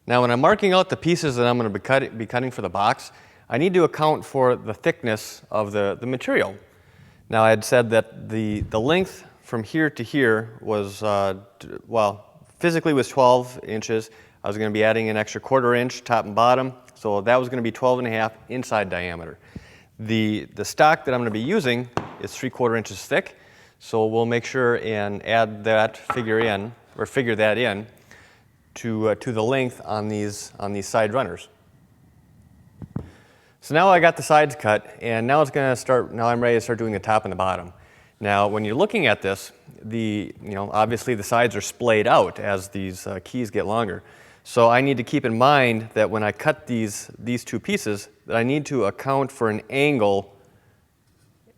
Now when I'm marking out the pieces that I'm going to be cutting for the box, I need to account for the thickness of the material. Now I had said that the length from here to here was, well, physically was 12 inches. I was going to be adding an extra 1/4 inch top and bottom, so that was going to be 12.5 inside diameter. The stock that I'm going to be using is 3/4 inches thick, so we'll make sure and add that figure that in to the length on these side runners. So now I got the sides cut, and now now I'm ready to start doing the top and the bottom. Now when you're looking at this, obviously the sides are splayed out as these keys get longer. So I need to keep in mind that when I cut these two pieces, that I need to account for an angle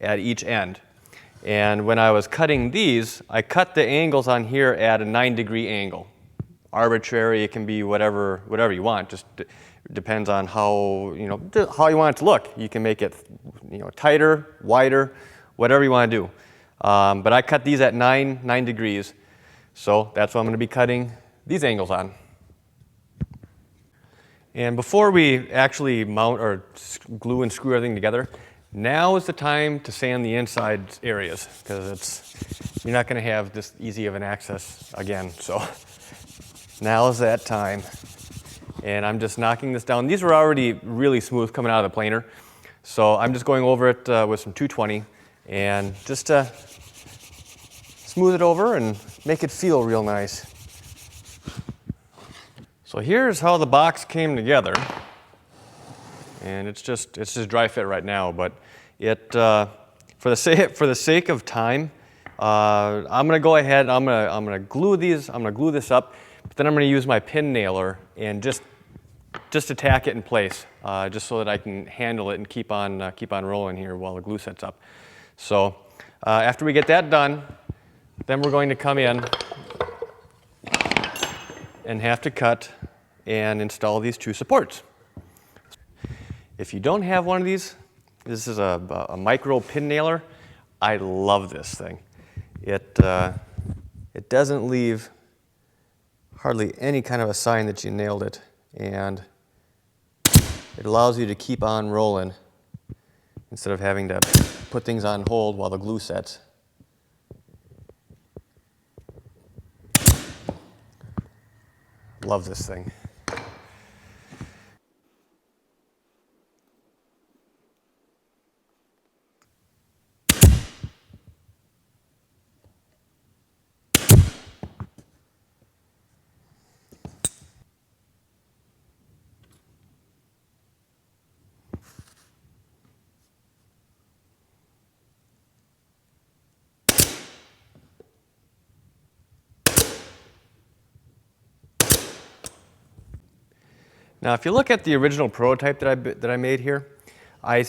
at each end. And when I was cutting these, I cut the angles on here at a 9-degree angle. Arbitrary, it can be whatever you want. Just depends on how you want it to look. You can make it tighter, wider, whatever you want to do. But I cut these at 9 degrees, so that's what I'm going to be cutting these angles on. And before we actually mount or glue and screw everything together, now is the time to sand the inside areas, because you're not going to have this easy of an access again. So now is that time. And I'm just knocking this down. These were already really smooth coming out of the planer, so I'm just going over it with some 220 and just smooth it over and make it feel real nice. So here's how the box came together, and it's just dry fit right now. But for the sake of time, I'm going to go ahead. I'm going to glue these. I'm going to glue this up, but then I'm going to use my pin nailer and just to tack it in place, just so that I can handle it and keep on rolling here while the glue sets up. So after we get that done, then we're going to come in and have to cut and install these two supports. If you don't have one of these, this is a micro pin nailer. I love this thing. It doesn't leave hardly any kind of a sign that you nailed it, and it allows you to keep on rolling instead of having to put things on hold while the glue sets. Love this thing. Now, if you look at the original prototype that I made here, I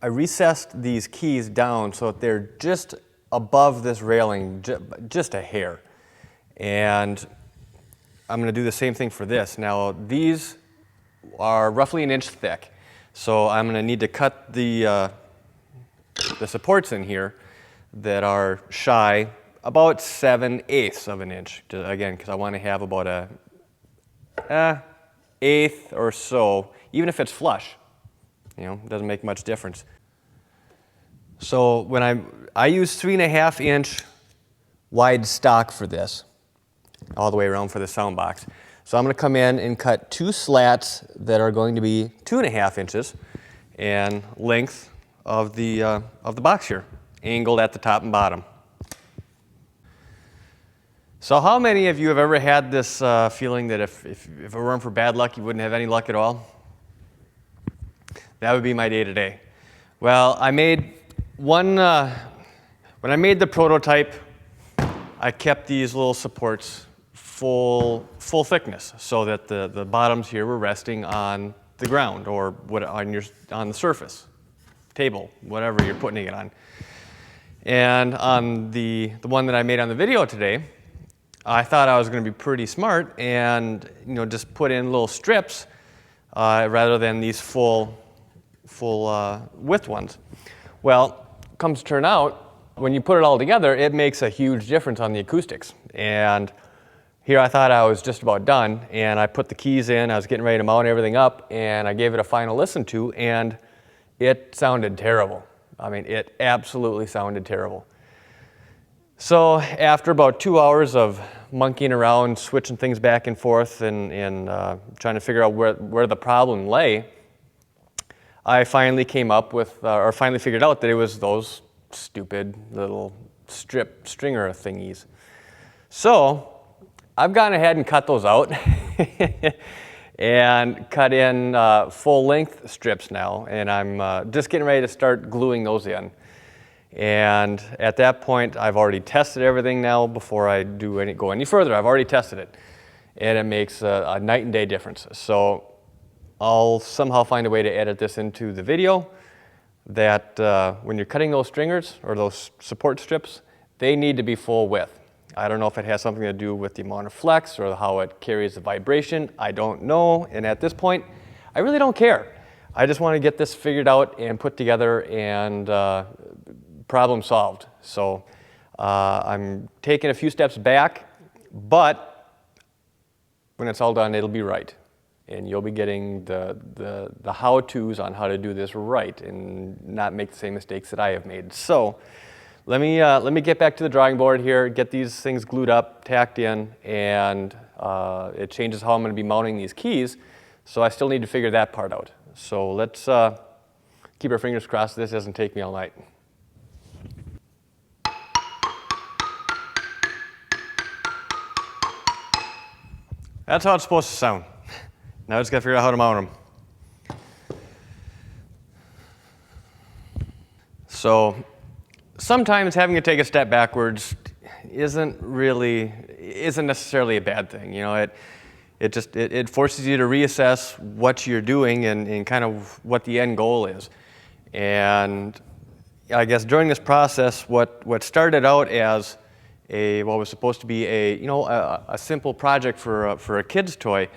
recessed these keys down so that they're just above this railing, just a hair. And I'm going to do the same thing for this. Now, these are roughly 1 inch thick, so I'm going to need to cut the supports in here that are shy about 7/8 of an inch. Again, because I want to have about a 1/8 or so, even if it's flush. It doesn't make much difference. So when I use 3.5 inch wide stock for this, all the way around for the sound box. So I'm going to come in and cut 2 slats that are going to be 2.5 inches in length of the box here, angled at the top and bottom. So how many of you have ever had this feeling that if it weren't for bad luck, you wouldn't have any luck at all? That would be my day today. Well, I made one, when I made the prototype, I kept these little supports full thickness so that the bottoms here were resting on the ground or on the surface, table, whatever you're putting it on. And on the one that I made on the video today, I thought I was going to be pretty smart and just put in little strips rather than these full width ones. Well, comes to turn out, when you put it all together, it makes a huge difference on the acoustics. And Here I thought I was just about done, and I put the keys in, I was getting ready to mount everything up, and I gave it a final listen to, and it sounded terrible. I mean, it absolutely sounded terrible. So after about 2 hours of monkeying around, switching things back and forth, and trying to figure out where the problem lay, I finally came up with, or finally figured out that it was those stupid little stringer thingies. So I've gone ahead and cut those out and cut in full-length strips now, and I'm just getting ready to start gluing those in. And at that point, I've already tested everything now before I go any further. I've already tested it, and it makes a night and day difference. So I'll somehow find a way to edit this into the video that when you're cutting those stringers or those support strips, they need to be full width. I don't know if it has something to do with the amount of flex or how it carries the vibration. I don't know, and at this point, I really don't care. I just want to get this figured out and put together and problem solved. So I'm taking a few steps back, but when it's all done, it'll be right. And you'll be getting the how-tos on how to do this right and not make the same mistakes that I have made. So let me get back to the drawing board here, get these things glued up, tacked in, and it changes how I'm going to be mounting these keys. So I still need to figure that part out. So let's keep our fingers crossed this doesn't take me all night. That's how it's supposed to sound. Now I just got to figure out how to mount them. So sometimes having to take a step backwards isn't necessarily a bad thing. You know, it forces you to reassess what you're doing and kind of what the end goal is. And I guess during this process, what started out as what was supposed to be a simple project for a kid's toy,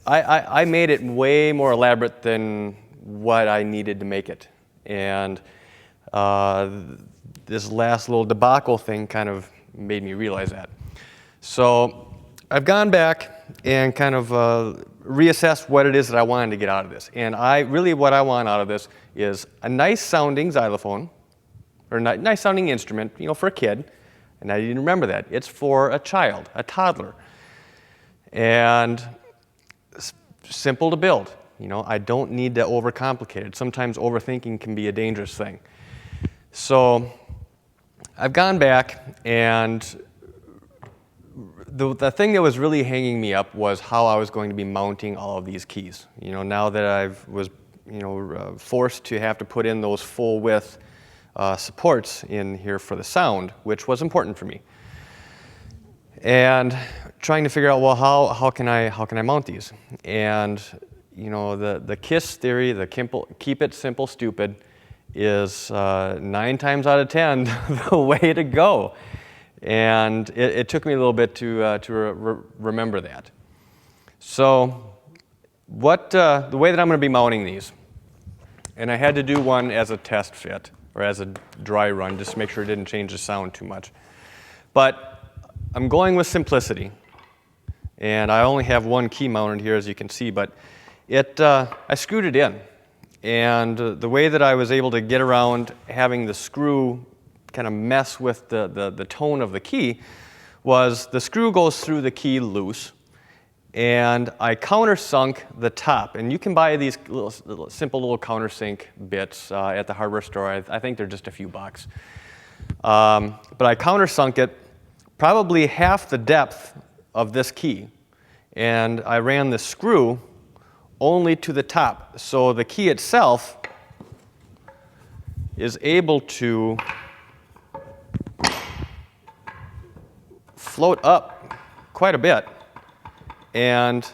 I made it way more elaborate than what I needed to make it. And this last little debacle thing kind of made me realize that. So I've gone back and kind of reassessed what it is that I wanted to get out of this. And what I want out of this is a nice sounding xylophone, or nice sounding instrument, for a kid. And I didn't remember that. It's for a child, a toddler. And simple to build. I don't need to overcomplicate it. Sometimes overthinking can be a dangerous thing. So I've gone back, and the thing that was really hanging me up was how I was going to be mounting all of these keys. Now that I was forced to have to put in those full width supports in here for the sound, which was important for me. And trying to figure out, well, how can I mount these? And the KISS theory, the keep it simple, stupid, is 9 times out of 10 the way to go. And it took me a little bit to remember that. So the way that I'm going to be mounting these, and I had to do one as a test fit, or as a dry run, just to make sure it didn't change the sound too much. But I'm going with simplicity. And I only have one key mounted here, as you can see, but I screwed it in. And the way that I was able to get around having the screw kind of mess with the tone of the key was the screw goes through the key loose, and I countersunk the top. And you can buy these simple little countersink bits at the hardware store. I think they're just a few bucks. But I countersunk it probably half the depth of this key. And I ran the screw only to the top. So the key itself is able to float up quite a bit. And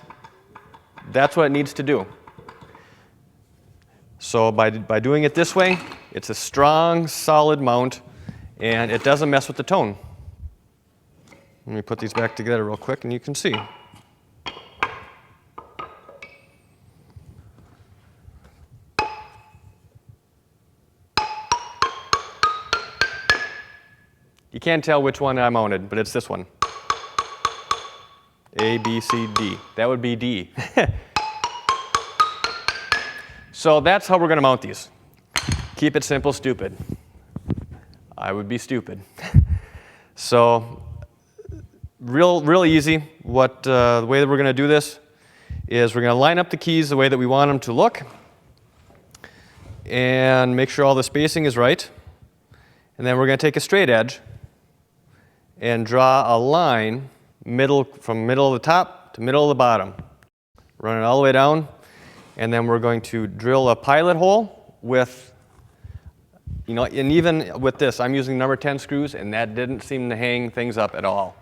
that's what it needs to do. So by doing it this way, it's a strong, solid mount, and it doesn't mess with the tone. Let me put these back together real quick, and you can see. You can't tell which one I mounted, but it's this one. A, B, C, D. That would be D. So that's how we're going to mount these. Keep it simple, stupid. I would be stupid. So real easy. The way that we're going to do this is we're going to line up the keys the way that we want them to look and make sure all the spacing is right. And then we're going to take a straight edge and draw a line from middle of the top to middle of the bottom. Run it all the way down, and then we're going to drill a pilot hole with, and even with this, I'm using number 10 screws, and that didn't seem to hang things up at all.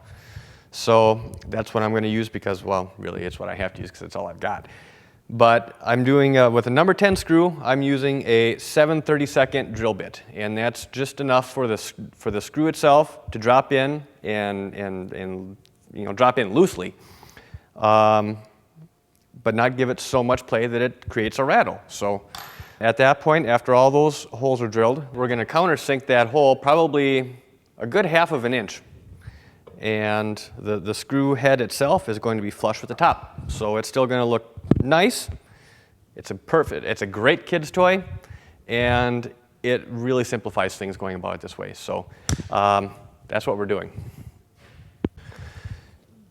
So that's what I'm going to use because, well, really it's what I have to use because it's all I've got. But I'm doing, with a number 10 screw, I'm using a 7/32 drill bit, and that's just enough for the screw itself to drop in and drop in loosely, but not give it so much play that it creates a rattle. So at that point, after all those holes are drilled, we're going to countersink that hole probably a good 1/2 inch. And the screw head itself is going to be flush with the top. So it's still going to look nice. It's a great kid's toy, and it really simplifies things going about it this way. So that's what we're doing.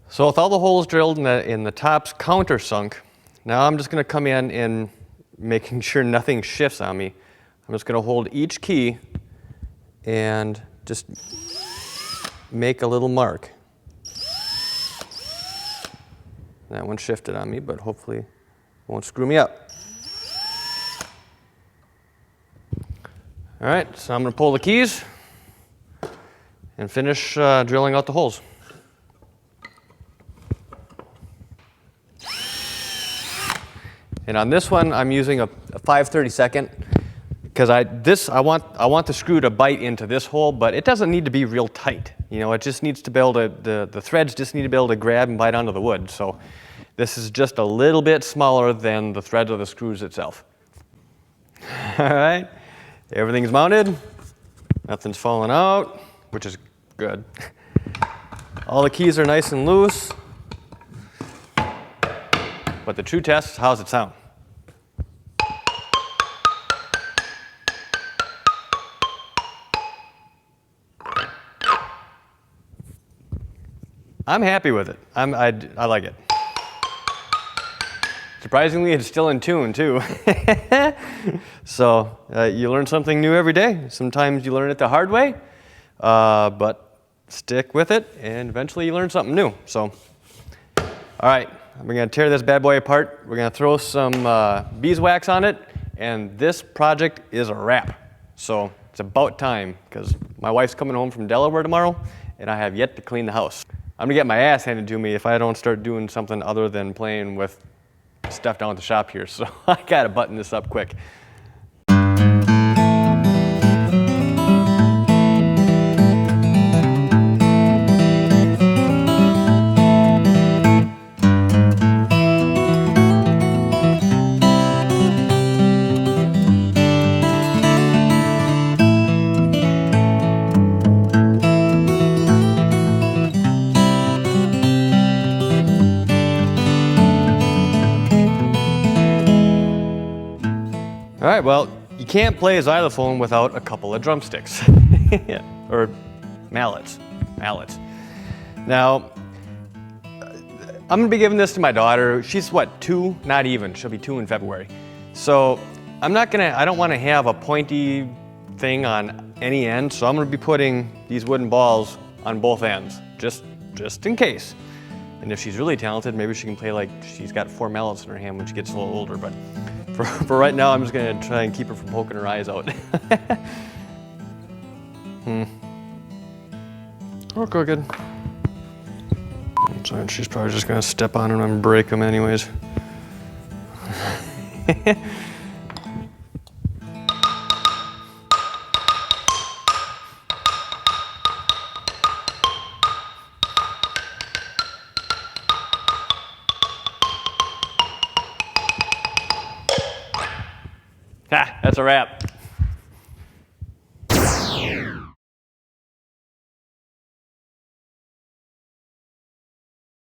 So with all the holes drilled and the tops countersunk, now I'm just going to come in and making sure nothing shifts on me. I'm just going to hold each key and just make a little mark. That one shifted on me, but hopefully it won't screw me up. All right, so I'm going to pull the keys and finish drilling out the holes. And on this one, I'm using a 5/32 because I want the screw to bite into this hole, but it doesn't need to be real tight. It just needs to be able to, the threads just need to be able to grab and bite onto the wood. So this is just a little bit smaller than the threads of the screws itself. All right, everything's mounted. Nothing's falling out, which is good. All the keys are nice and loose. But the true test is, how's it sound? I'm happy with it. I like it. Surprisingly, it's still in tune too. So you learn something new every day. Sometimes you learn it the hard way, but stick with it, and eventually you learn something new. So, all right, we're going to tear this bad boy apart. We're going to throw some beeswax on it, and this project is a wrap. So it's about time, because my wife's coming home from Delaware tomorrow, and I have yet to clean the house. I'm going to get my ass handed to me if I don't start doing something other than playing with stuff down at the shop here. So I got to button this up quick. All right, well, you can't play a xylophone without a couple of drumsticks, or mallets. Now, I'm gonna be giving this to my daughter. She's what, 2? Not even, she'll be 2 in February. So I don't wanna have a pointy thing on any end, so I'm gonna be putting these wooden balls on both ends, just in case. And if she's really talented, maybe she can play like she's got 4 mallets in her hand when she gets a little older, but for right now, I'm just gonna try and keep her from poking her eyes out. Oh, good. I'm sorry, she's probably just gonna step on them and break them anyways. That's a wrap.